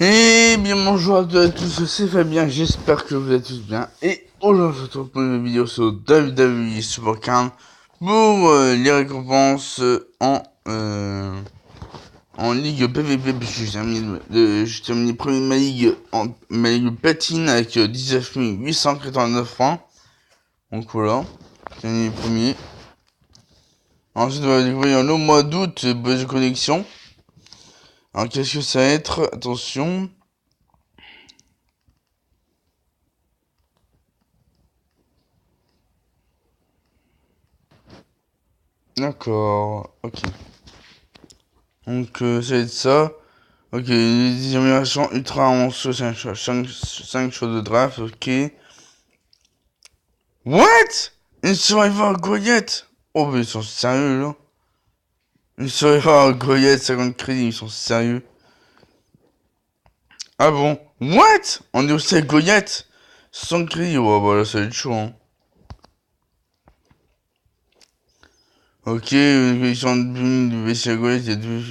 Et bien bonjour à tous, c'est Fabien, j'espère que vous êtes tous bien. Et aujourd'hui on se retrouve pour une vidéo sur WWE Supercard pour les récompenses en Ligue PVP, puisque j'ai terminé premier de ma ligue platine avec 19 889 points. Donc voilà, j'ai terminé premier. Ensuite on va découvrir le mois d'août, buzz de connexion. Alors qu'est-ce que ça va être? Attention. D'accord, ok. Donc ça va être ça. Ok, les améliorations ultra en 5 choses de draft, ok. What? Une Survivor Goyette? Oh mais ils sont sérieux là. Une Survivor Goyette, 50 crédits, ils sont sérieux. Ah bon? What? On est aussi à Goyette? 100 crédits, ouais bah là ça va être chaud hein. Ok, une collection de films de bestial Goyette, il y a deux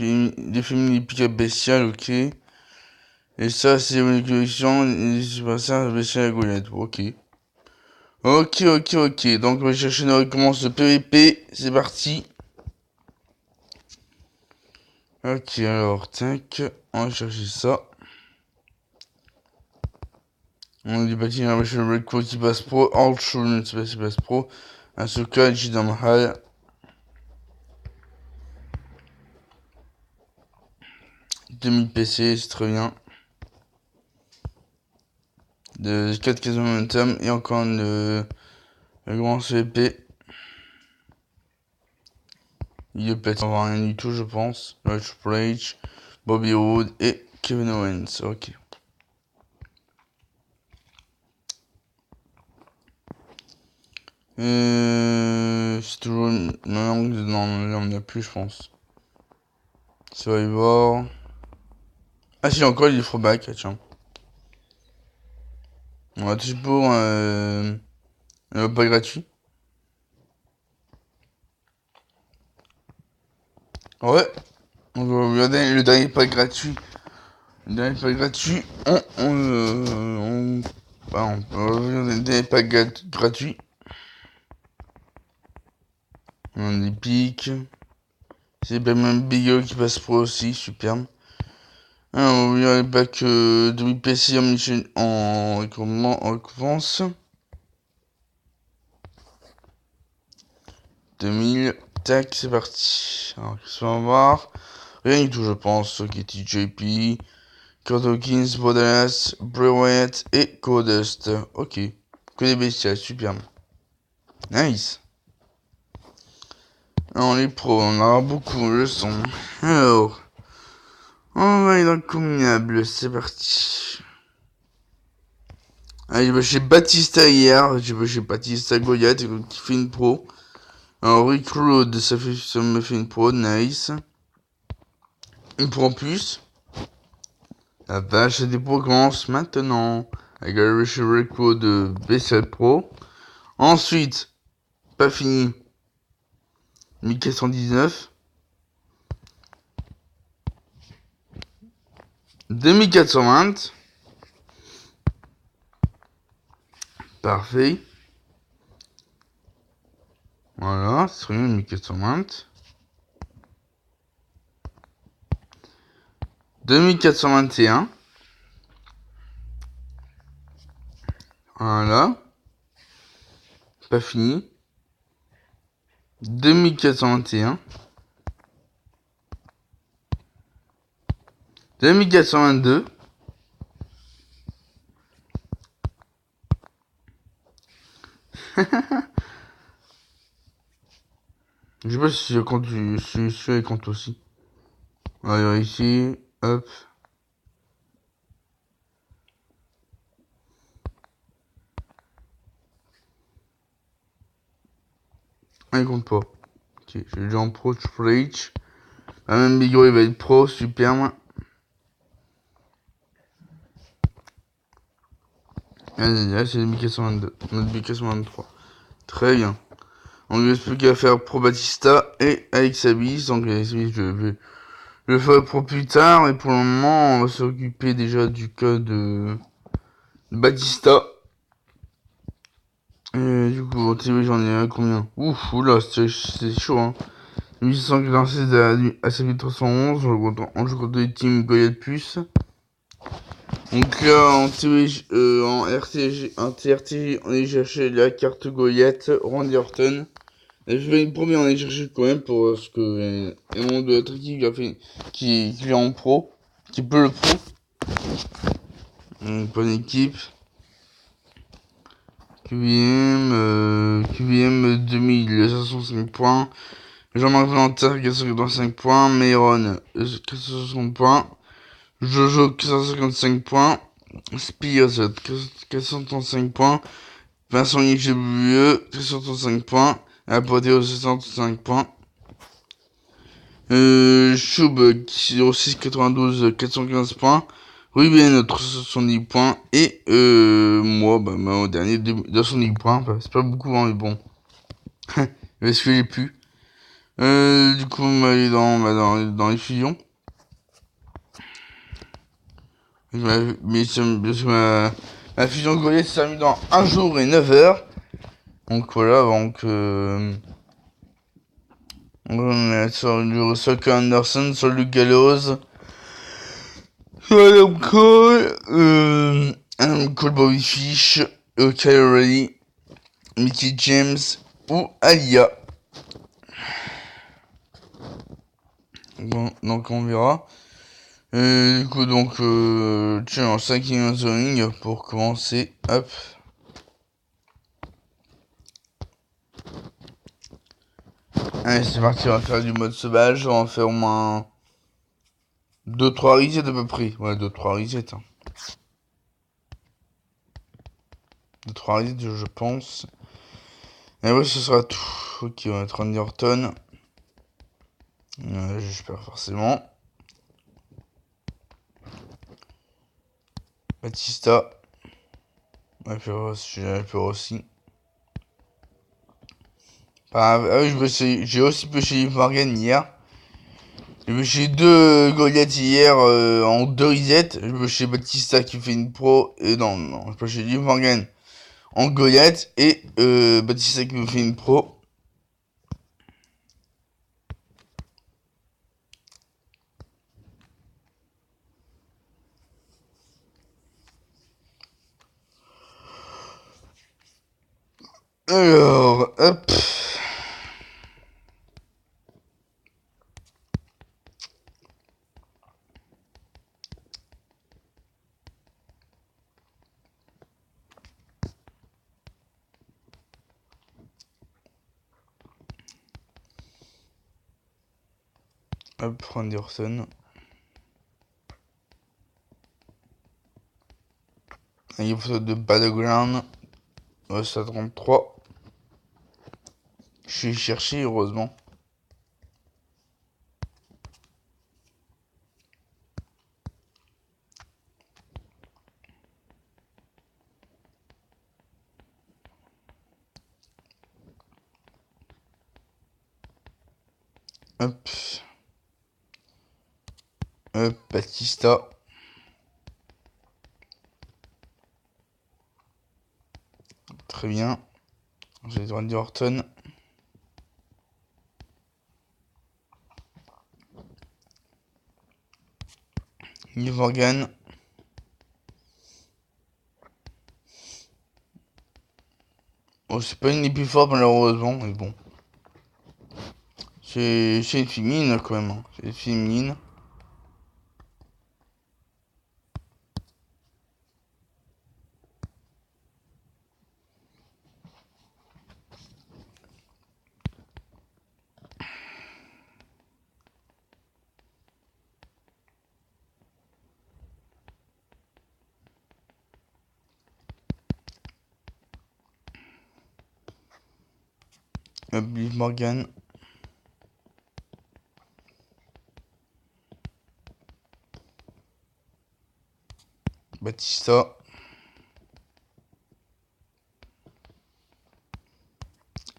films des pick-up bestial, ok. Et ça c'est une collection des super bestial Goyette, ok. Ok, donc on va chercher une récompense de PVP, c'est parti. Ok, alors, tac, on va chercher ça. On a du bâti un machin Red Crow qui passe pro, Ultra qui passe pro, Asuka, Jidan Mahal. 2000 PC, c'est très bien. De 4 cases momentum et encore le grand CVP. Il est peut-être rien du tout, je pense. Triple H, Bobby Wood et Kevin Owens, ok. C'est toujours. Non, on n'y a plus, je pense. Survivor. Ah, si, encore il est throwback, tiens. On va toucher pour pas gratuit. Ouais. On va regarder le dernier pack gratuit. Le dernier pack gratuit. On peut regarder le dernier pack gratuit. On a des pics. C'est pas même Big qui passe pro aussi, superbe. Alors, on va regarder les packs de 8 PC en récompense. 2000. Tac, c'est parti. Alors, qu'est-ce qu'on va voir? Rien du tout, je pense. Ok, TJP. Kurt Hawkins, Bodalas, Bray Wyatt et Codust. Ok. Que des bestiales, superbe. Nice. Alors, les pros, on en aura beaucoup, le son. Alors, on va aller dans le communable, c'est parti. Allez, j'ai bâché Batista hier, j'ai bâché Batista Goliath qui fait une pro. Alors, Rick Rude, ça me fait une pro, nice. Une pro en plus. La vache des pros commence maintenant. Avec Rick Rude B7 Pro. Ensuite, pas fini. 1419. 2420. Parfait. Voilà, c'est très bien, 1420. 2421. Voilà. Pas fini. 2421. 2422. Je sais pas si je compte, celui-là il compte aussi. Alors ici, hop. Ah, il compte pas. Ok, je vais déjà en pro, Triple H. Ah, même Bigo il va être pro, superbe. Là c'est 1422, notre 1423. Très bien. On lui reste plus qu'à faire Pro Batista et Alex Abyss. Donc Alex Abyss, je Je le ferai pour plus tard, et pour le moment, on va s'occuper déjà du cas de Batista. Et du coup, en TV, j'en ai un combien? Ouf, oula, c'est chaud, hein. 1896 à 7311, je compte les teams Goya de plus. Donc là, en TRTG, en TRTG, on est cherché la carte Goyette, Randy Orton. Et je vais une première, on est cherché quand même pour ce que et mon de l'autre équipe qui a fait, qui est en pro, qui peut le pro. Donc, bonne équipe. QVM 2505 points. Jean-Marc Valentin 485 points. Mayron 460 points. Jojo 455 points. Spears 435 points. Vincent Yves 435 points. Apothéo 635 points. Choub 0692 415 points. Ruben 370 points. Et moi, au dernier 210 points. Bah, c'est pas beaucoup, hein, mais bon. Est-ce que j'ai pu du coup, on va aller dans les fusions. Ma fusion Goliath s'est terminée dans 1 jour et 9 heures. Donc voilà, on est sur Sucker Anderson, sur Luke Gallows, sur Adam Cole, Cole Bobby Fish, Kyle O'Reilly, Mickey James ou Alia. Bon, donc on verra. Du coup, tiens, en 5e ring pour commencer. Hop. Allez, c'est parti, on va faire du mode sauvage. On va faire au moins 2-3 resets à peu près. Ouais, 2-3 resets. Hein. 2-3 resets, je pense. Et ouais, ce sera tout. Ok, on va mettre Randy Orton. J'espère forcément. Batista. J'ai peur aussi. Ah oui, j'ai aussi pêché Morgan hier. J'ai pêché 2 Goliath hier en 2 resets. J'ai pêché Batista qui fait une pro. Et non, j'ai pêché Liv Morgan en Goliath. Et Batista qui me fait une pro. Alors, hop. Hop, Randy Orton. Une photo de Battleground. Ça 33. Je suis cherché, heureusement. Hop. Hop, Batista. Très bien. J'ai Randy Orton. Liv Morgan. Oh, c'est pas une des plus fortes malheureusement, mais bon. C'est une féminine quand même. Hein. C'est une féminine. Hop, Liv Morgan. Batista.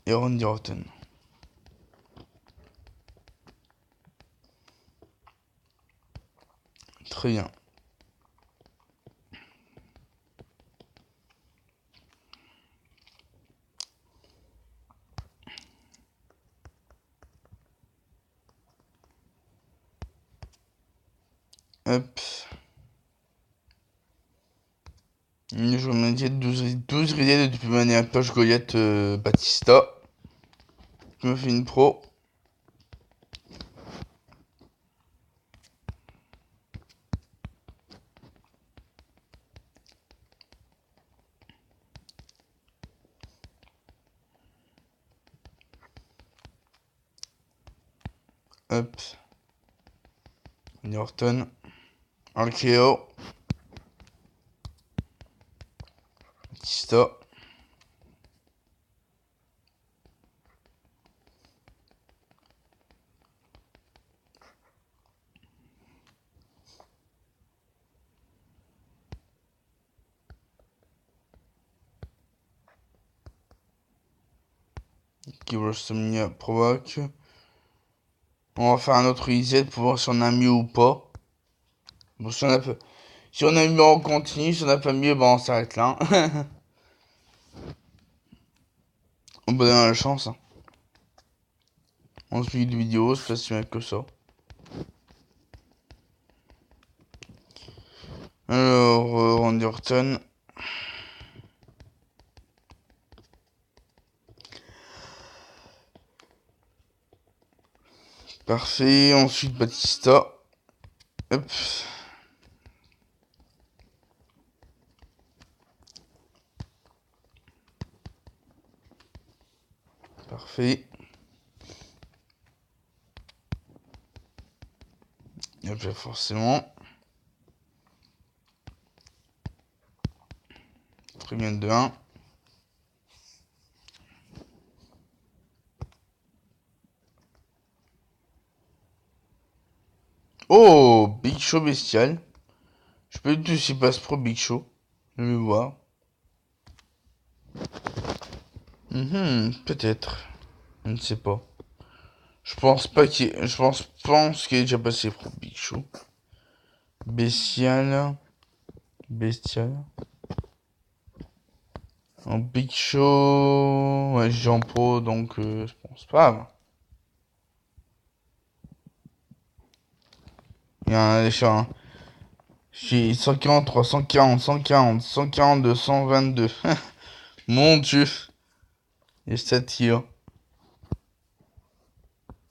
Et Randy Orton. Très bien. Hop. Je vais mettre 12 ridettes depuis manière poche Goliath Batista. Je me fais une pro. Hop. Norton. Archeo. Batista. Qui WrestleMania provoque. On va faire un autre reset pour voir si on a mieux ou pas. Bon, si on a mieux, on continue. Si on n'a pas mieux, on s'arrête là. On peut donner la chance. Hein. On suit une vidéo, c'est pas si mal que ça. Alors, Randy Orton. Parfait. Ensuite, Batista. Hop. Parfait. Et puis forcément. Très bien de 1. Oh, Big Show bestial. Je peux du tout s'il passe pro Big Show. Je vais voir. Peut-être. Je ne sais pas. Je pense pas qu'il. pense qu'il est déjà passé pro Big Show. Bestial. Bestial. En Big Show. Ouais, j'ai en pro donc je pense pas. Il y a un échange. Hein. J'ai 143, 140, 140, 142, 122. Mon dieu. Et ça tire.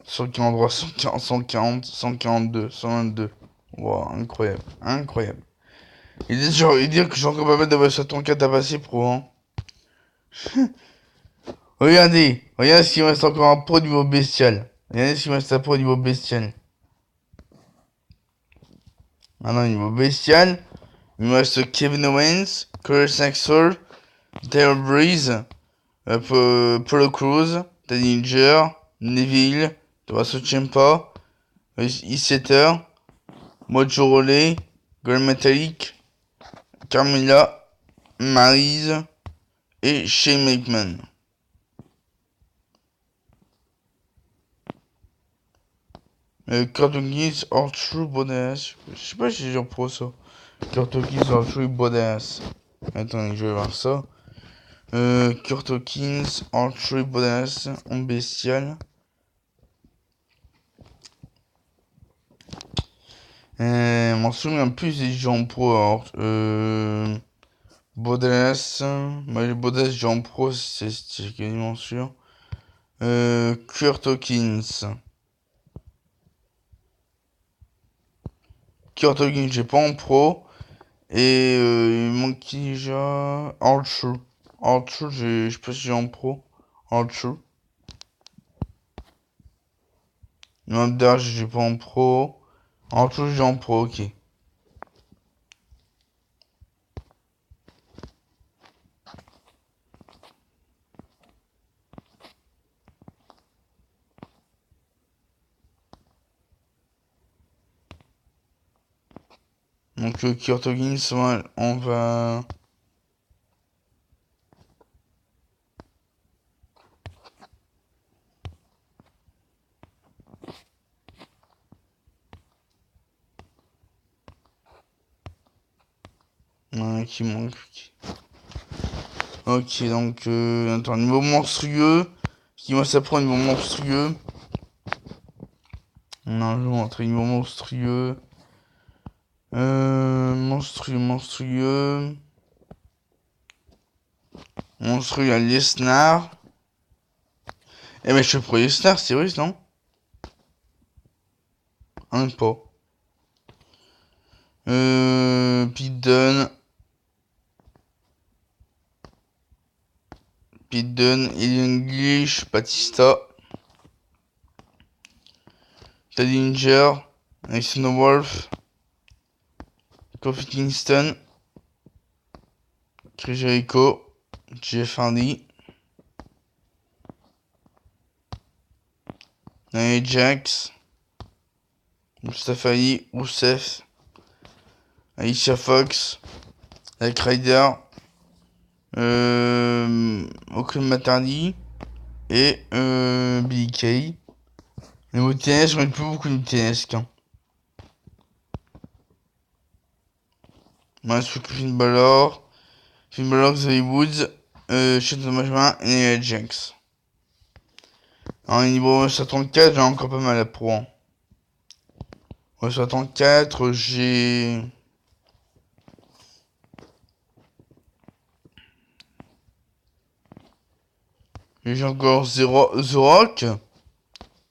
143, 140, 140, 142, 122. Wow, incroyable. Incroyable. Il dit que j'ai encore pas mal de voix sur ton 4 à passer pro, hein. Regardez s'il me reste encore un pro niveau bestial. Regardez s'il me reste un pro niveau bestial. Maintenant, niveau bestial, il me reste Kevin Owens, Curtis Axel, Dale Breeze, Polo Cruz, Danger, Neville, Tommaso Ciampa, Isetter, Mojo Rawley, Gold Metallic, Carmella, Maryse et Shane McMahon. Kurt Hawkins, R-Truth, Badass. Je sais pas si j'ai pro ça. Kurt Hawkins, R-Truth, Badass. Attendez, je vais voir ça. Kurt Hawkins, R-Truth, Badass, en bestial. M'en souviens plus des gens pro. Alors, Badass. Moi, les Badass, gens pro, c'est quasiment sûr. Kurt Hawkins. Kurt Hawkins, j'ai pas en pro. Et il manque qui déjà? Archer. Archer, je sais pas si j'ai en pro. Archer. Noam j'ai pas en pro. Archer, j'ai en pro, ok. Donc Kurt Hawkins, on va... Qui manque. Ok, donc, attends, niveau monstrueux. Qui moi ça prend niveau monstrueux. Non, je vais vous montrer niveau monstrueux. Monstrueux. Monstrueux, il y a Lesnar. Eh mais je suis pro Lesnar, c'est russe, non? Même pas. Pete Dunne. English, Batista. Dillinger. Alexander Wolf. Kofi Kingston. Chris Jericho. Jeff Hardy. Nia Jax. Mustafa Ali. Rusev. Alicia Fox. Zack Ryder. Aucun Matardi. Et Billy Kay. Niveau TNS, on n'a plus beaucoup de TNS qu'un. Moi, je que Finn Balor, Xavier Woods, Shelton Benjamin et Nia Jax. Alors, niveau 134, j'ai encore pas mal à pro. Hein. 134, j'ai encore The Rock,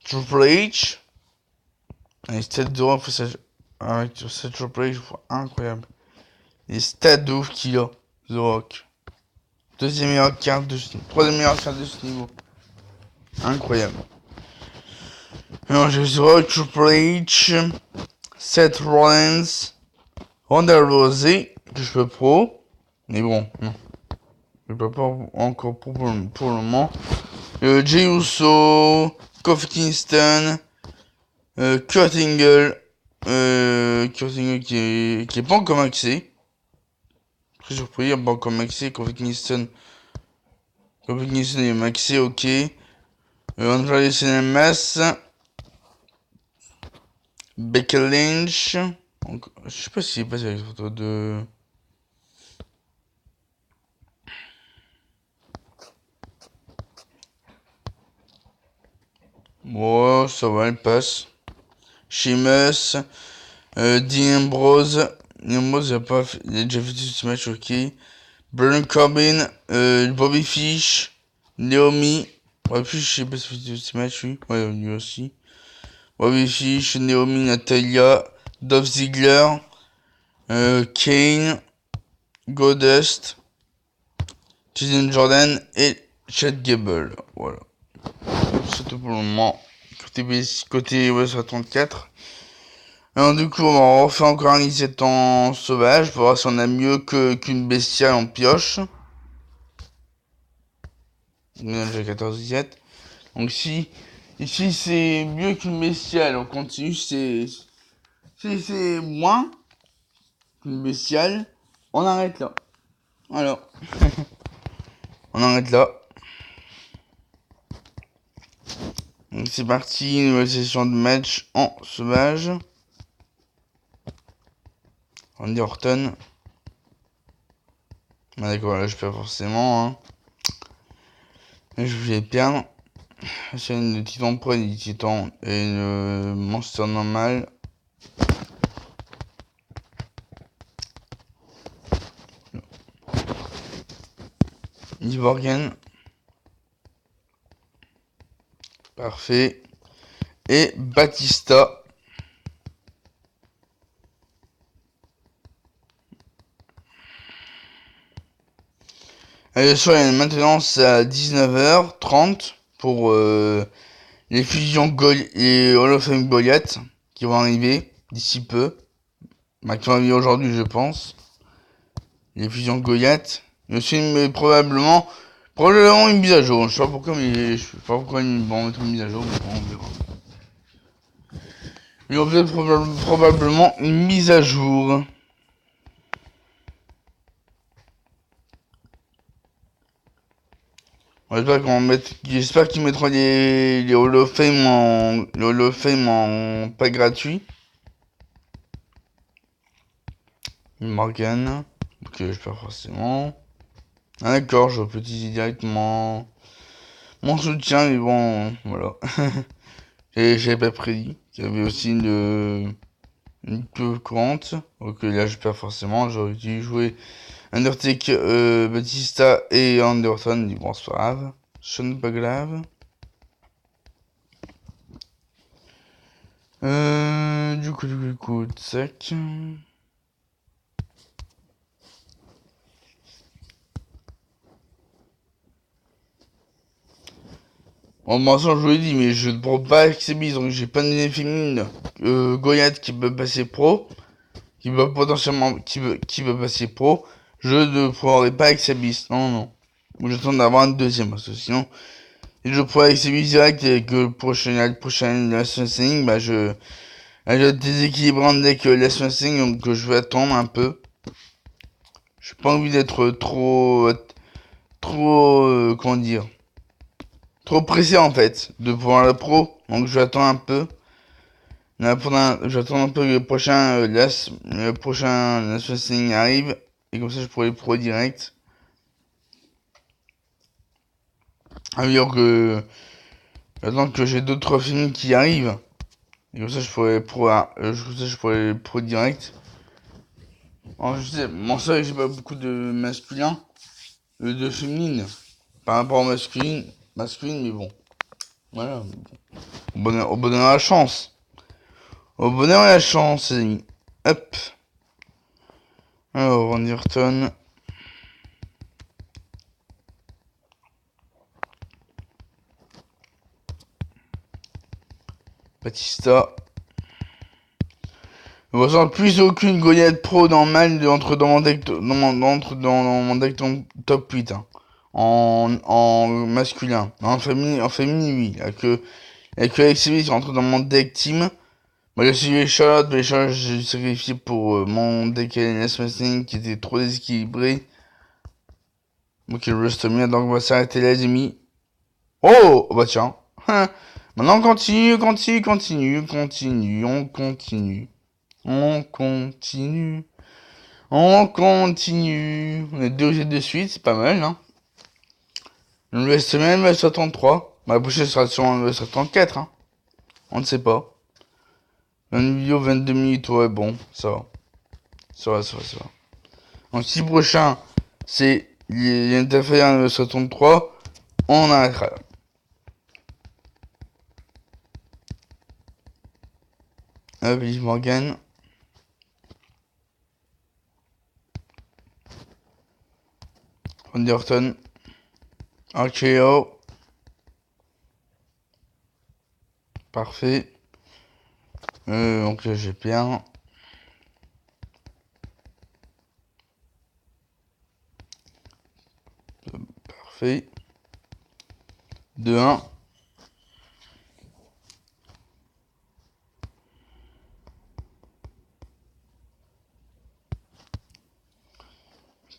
Triple H. Les stats de Rock, avec cette Triple H, incroyable. Les stats de ouf qu'il a, The Rock. Troisième meilleure carte de ce niveau. Incroyable. Alors j'ai The Rock, Triple H, Seth Rollins, Ronda Rousey, que je peux pro. Mais bon, non. Je peux pas encore pro pour le moment. Jey Uso, Kofi Kingston, Kurt Angle. Kurt Angle qui est pas encore maxé. Très surpris, il n'est pas encore maxé. Kofi Kingston est maxé, ok. Andrade Mass. Becky Lynch. Je sais pas s'il est passé avec la photo de... Bon, ça va, elle passe. Sheamus. Dean Ambrose. Dean Ambrose, il a déjà fait tout ce match, ok. Baron Corbin. Bobby Fish. Naomi. Bobby Fish, je sais pas si fait tout ce match, lui. Ouais, lui aussi. Bobby Fish, Naomi, Natalia. Dolph Ziggler. Kane. Goldust. Jason Jordan et Chad Gable. Voilà. C'est tout pour le moment. Côté West 34. Alors du coup, on va refaire encore un 17 ans sauvage pour voir si on a mieux qu'une bestiale en pioche. J'ai 14 17. Donc si ici c'est mieux qu'une bestiale, on continue, c'est moins qu'une bestiale, on arrête là. Alors, on arrête là. Donc c'est parti, nouvelle session de match en sauvage. Randy Orton. Ah d'accord, là je perds forcément. Hein. Là, je vais perdre. C'est une titan pro, une titan et une monster normal. Morgan. Parfait. Et Batista. Le soir, il y a une maintenance à 19h30 pour les fusions et Hall of Fame Goliath qui vont arriver d'ici peu. Bah, qui vont arriver aujourd'hui, je pense. Les fusions Goliath. Mais probablement une mise à jour. Je sais pas pourquoi, mais je sais pas pourquoi ils vont mettre une mise à jour, mais bon, on verra. Il y aura peut-être probablement une mise à jour. J'espère qu'ils mettront les Hall of Fame en pas gratuit. Morgan. Ok, je perds forcément. Ah d'accord, je petit directement mon soutien, mais bon, voilà. Et j'avais pas prédit. Il y avait aussi une queue courante. Ok, là je perds forcément. J'aurais dû jouer Undertaker, Batista et Anderson. Bon, c'est pas grave. Ce n'est pas grave. Du coup, tac. En passant, je vous l'ai dit, mais je ne prends pas Exhibit, donc j'ai pas de féminine. Goliath qui peut passer pro, qui peut potentiellement, qui peut passer pro. Je ne prendrai pas Exhibit, non, non. Ou j'attends d'avoir une deuxième, parce que sinon, si je prends Exhibit direct et que le prochain Last Standing, bah je déséquilibre un deck Last Standing, donc je vais attendre un peu. J'ai pas envie d'être trop, comment dire, trop pressé en fait, de pouvoir la pro, donc je vais attendre un peu. J'attends un peu que le prochain Last Standing arrive, et comme ça je pourrai le pro direct. Alors que j'attends que j'ai d'autres films qui arrivent. Et comme ça, je pourrais pro direct. Alors, je sais, bon, c'est vrai que j'ai pas beaucoup de masculin, de féminine, par rapport au masculine, mais bon. Voilà. Au bonheur à la chance. Au bonheur et à la chance, les amis. Hop. Alors, Randy Orton. Batista. Je ressens plus aucune Goliath pro dans mal entre dans mon deck dans mon deck top 8 hein. En masculin. En féminin oui. Il y a que Alexis qui rentre dans mon deck team. Moi j'ai suivi Charlotte, mais Charlotte j'ai sacrifié pour mon deck LNS Mastering qui était trop déséquilibré. Ok, le WrestleMania, donc on va s'arrêter là les amis. Oh bah tiens. Maintenant on continue. On continue. On continue. On est deux de suite, c'est pas mal, hein. Le WrestleMania va sur 33. Bah, la prochaine sera sur 34, hein. On ne sait pas. Une vidéo 22 minutes, ouais, bon, ça va. Ça va. Donc, si prochain, c'est il y a une affaire sur 33, on arrêtera là. Hop, Liv Morgan. Randy Orton. RKO. Parfait. Donc là, j'ai bien. Parfait. 2-1.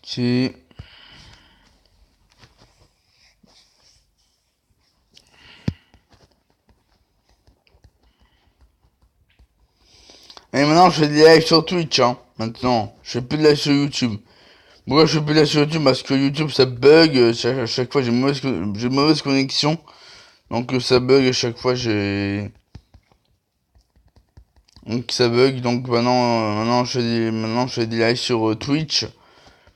Ok. Et maintenant, je fais des lives sur Twitch, hein. Maintenant, je fais plus de live sur YouTube. Pourquoi je fais plus de live sur YouTube? Parce que YouTube, ça bug. À chaque fois, j'ai mauvaise connexion. Donc, ça bug à chaque fois, donc, ça bug. Donc, maintenant, je fais des lives sur Twitch.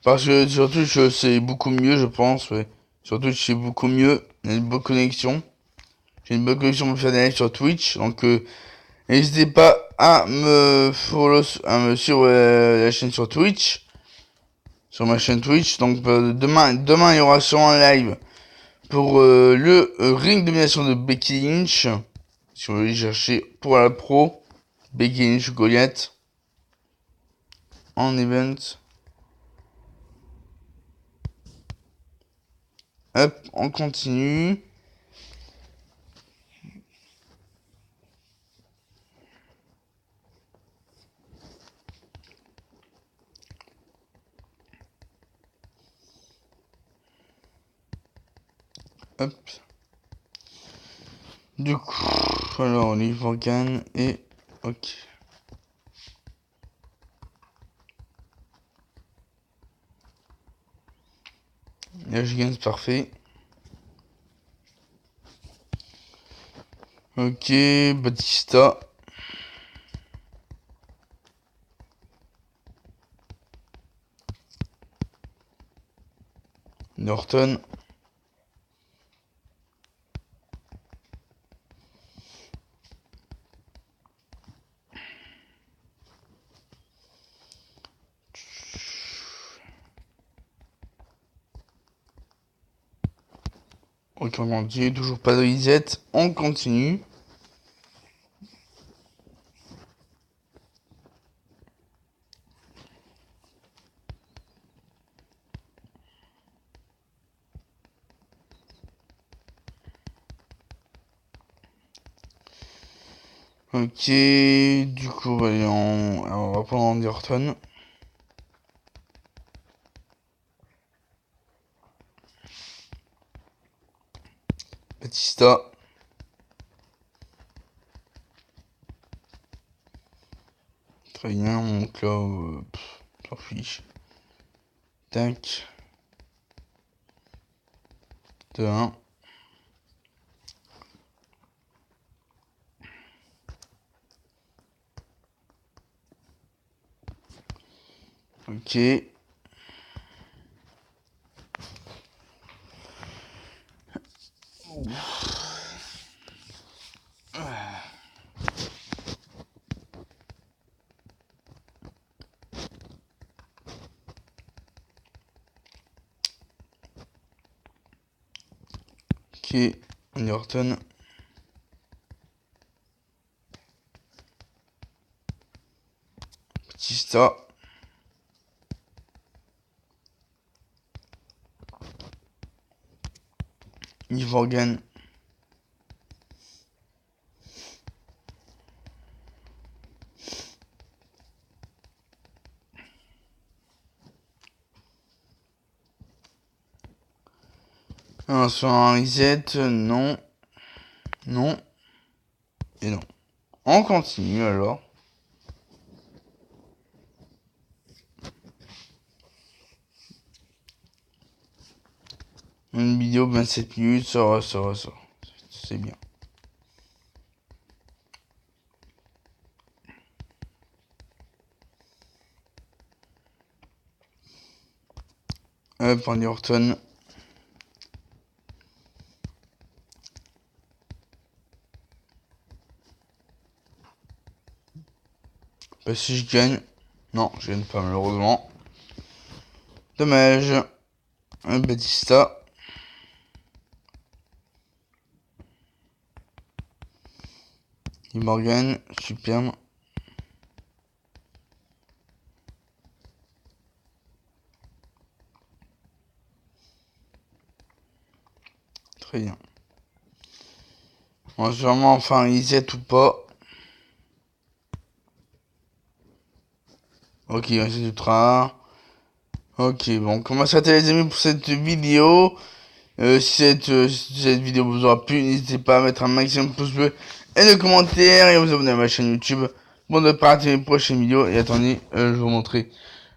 Parce que sur Twitch, c'est beaucoup mieux, je pense, ouais. Sur Twitch, c'est beaucoup mieux. Il y a une bonne connexion. J'ai une bonne connexion pour faire des lives sur Twitch. Donc, n'hésitez pas à me follow, à me suivre la chaîne sur Twitch. Sur ma chaîne Twitch. Donc, demain, il y aura sûrement un live pour le ring domination de Becky Lynch. Si vous voulez chercher pour la pro. Becky Lynch Goliath. En event. Hop, on continue. Hop. Du coup, alors, Liv Morgan et... Ok. Nash Games, parfait. Ok, Batista. Norton. Ok, on continue, toujours pas de reset, on continue. Ok, du coup, allez, on va prendre Andy Orton. Batista. Très bien, donc là, s'en fiche. Tac. 2-1. Ok. Ok, Andy Orton. Batista. Liv Morgan. Sur un reset, non. Non. Et non. On continue alors. Une vidéo 27 minutes, ça va. C'est bien. Hop, Andy Orton. Bah, si je gagne. Non, je gagne pas malheureusement. Dommage. Batista. Liv Morgan. Superbe. Très bien. On va sûrement enfin un reset ou pas. Ok, on reset ultra. Ok, bon, comment ça les amis pour cette vidéo. Si cette vidéo vous aura plu, n'hésitez pas à mettre un maximum de pouces bleus et de commentaires et à vous abonner à ma chaîne YouTube pour ne pas rater mes prochaines vidéos. Et attendez, je vais vous montrer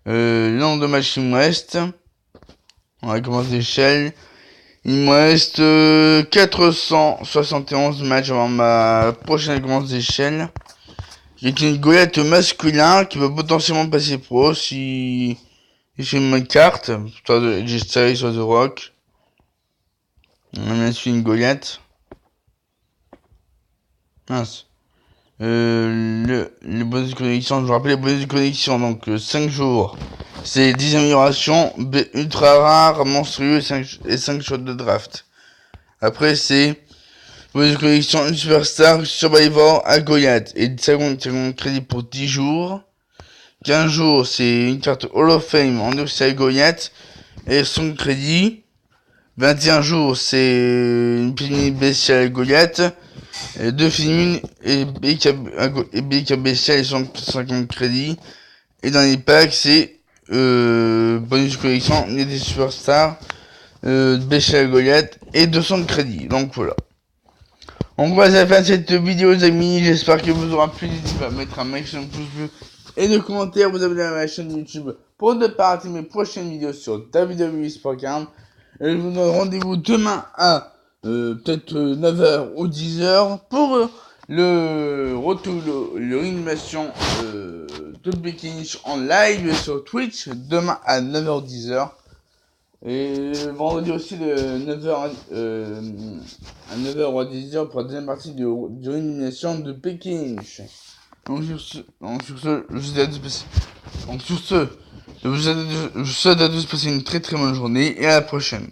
le nombre de matchs qu'il me reste. On va commencer d'échelle. Il me reste 471 matchs avant ma prochaine commence d'échelle. J'ai une Goliath masculin qui peut potentiellement passer pro si j'ai ma carte, soit de G-Style, soit de Rock. On a bien suivi une Goliath. Mince. Les bonus de connexion, je vous rappelle les bonus de connexion, donc 5 jours. C'est 10 améliorations, ultra rare, monstrueux et 5 shots de draft. Après c'est bonus de connexion, une superstar, survivor à Goliath. Et 50 crédits pour 10 jours. 15 jours, c'est une carte Hall of Fame en à Goliath et 100 crédits. 21 jours, c'est une pénurie bestiale Goliath. 2 films et BK bestial et 150 crédits. Et dans les packs, c'est bonus de collection, il y a des superstars, bestial Goliath et 200 crédits. Donc voilà. On va à la fin de cette vidéo les amis, j'espère que vous aura plu, n'hésitez pas à mettre un maximum de pouces bleus et de commentaires, vous abonner à ma chaîne YouTube pour ne pas rater mes prochaines vidéos sur WWE Sport 40. Et je vous donne rendez-vous demain à peut-être 9h ou 10h pour le retour, le réanimation de Pekinich en live sur Twitch demain à 9h 10h. Et vendredi aussi de 9h à 9h à 10h pour la deuxième partie de réanimation de Pekinich. Donc sur ce, je vous ai donc sur ce, je vous souhaite à tous de passer une très très bonne journée et à la prochaine.